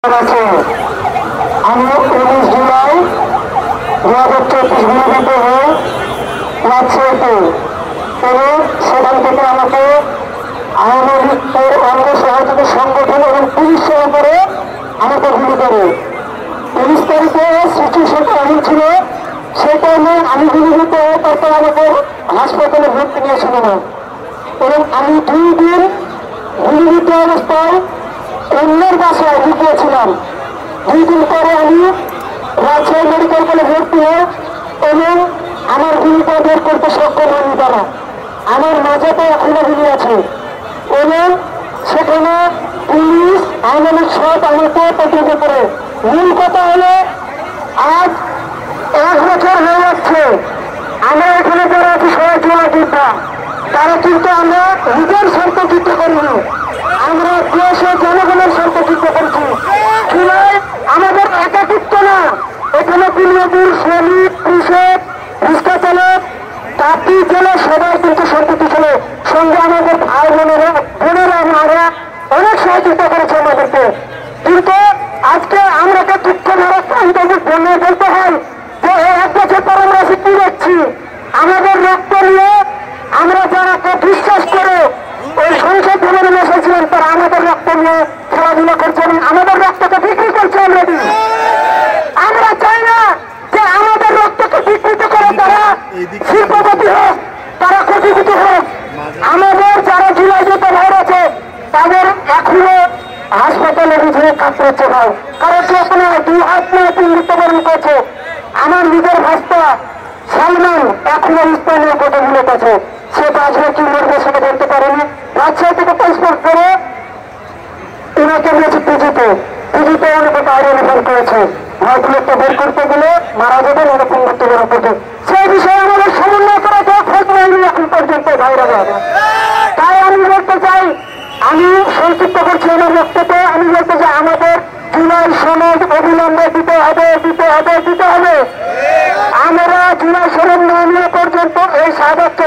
আছে। আমি 19 জুলাই 2024 মিলিত হয়ে রাজশাহীতে এবং সেখান থেকে আমাকে আওয়ামী লীগের অঙ্গ সহযোগী সংগঠন এবং পুলিশ সহকারে আমাকে গুলি করে 30 তারিখে সিচুয়েশনটা এমন ছিল সেই টাইমে আমি গুলিবিদ্ধ হয়ে তারপর আমাকে হাসপাতালে ভর্তি নিয়েছিল না এবং আমি 2 দিন গুলিবিদ্ধ অবস্থায় অন্যের বাসায় লুকিয়েছিলাম। 2 দিন পরে আমি রাজশাহী মেডিকেল কলেজে ভর্তি হই এবং আমার গুলিটা বের করতে সক্ষম হয়নি তারা। আমার মাঝেতে এখনো গুলি আছে এবং সেখানে পুলিশ আইনের সব আমাকে প্রতিহত করে। মূল কথা হলো আজ 1 বছর হয়ে যাচ্ছে আমরা এখানে যারা আছি সবাই জোড়া যোদ্ধা, তারা কিন্তু আমরা নিজের স্বার্থ যুদ্ধ করিনি, আমরা দেশের জনগণের স্বার্থ যুদ্ধ করছি। চুলাই আমাদের একাকিত্ব না, এখানে দিনমজুর, শ্রমিক, কৃষক, রিক্সা চালক, তাঁতি জেলে সবাই কিন্তু সম্পত্তি ছিল। সঙ্গে আমাদের ভাই বোনেরা মারা অনেক সহযোগিতা করেছে আমাদেরকে। কিন্তু আজকে আমরা তো দুঃখ বলতে হয় যে 1 বছর পর আমরা কি দেখছি, আমাদের রক্ত নিয়ে আমরা যারাকে বিশ্বাস করে ওই সংসদ ভবনে বসেছিলেন তারা আমাদের রক্ত নিয়ে খেলাধুলা করছে এবং আমাদের রক্তকে বিক্রি করছে অলরেডি। আমরা চাই না যে আমাদের রক্তকে বিকৃত করে তারা শিল্পপতি হোক, তারা কোটিপতি হোক। আমাদের যারা জুলাই যোদ্ধা ভাই আছে তাদের এখনো হাসপাতালে বিছানায় কাতরাচ্ছে ভাই, কারণ কেউ 2 হাত নিয়ে মৃত্যুবরণ করছে। আমার নিজের ভাস্তা সালমান এখনো স্থানীয় কোটাগুলো আছে, সে বাঁচবে কি মরবে সেটা বলতে পারেনি। রাজশাহী থেকে পাসপোর্ট করে ওনাকে নিয়েছে পিজিতে অনেকে বাইরে ফোন করেছে ভাইগুলোকে বের করতে গেলে মারা যাবেন এরকম মৃত্যুবরণ করছে। সেই বিষয়ে আমাদের সমন্বয় করা কেউ খোঁজ নেয়নি এখন পর্যন্ত ভাইরা। তাই আমি বলতে চাই, আমি সংক্ষিপ্ত করছি আমার বক্তব্যে, আমি বলতে চাই আমাদের জুলাই সনদ অবিলম্বে দিতে হবে। আমরা জুলাই সনদ না নেওয়া পর্যন্ত এই শাহাদাতকে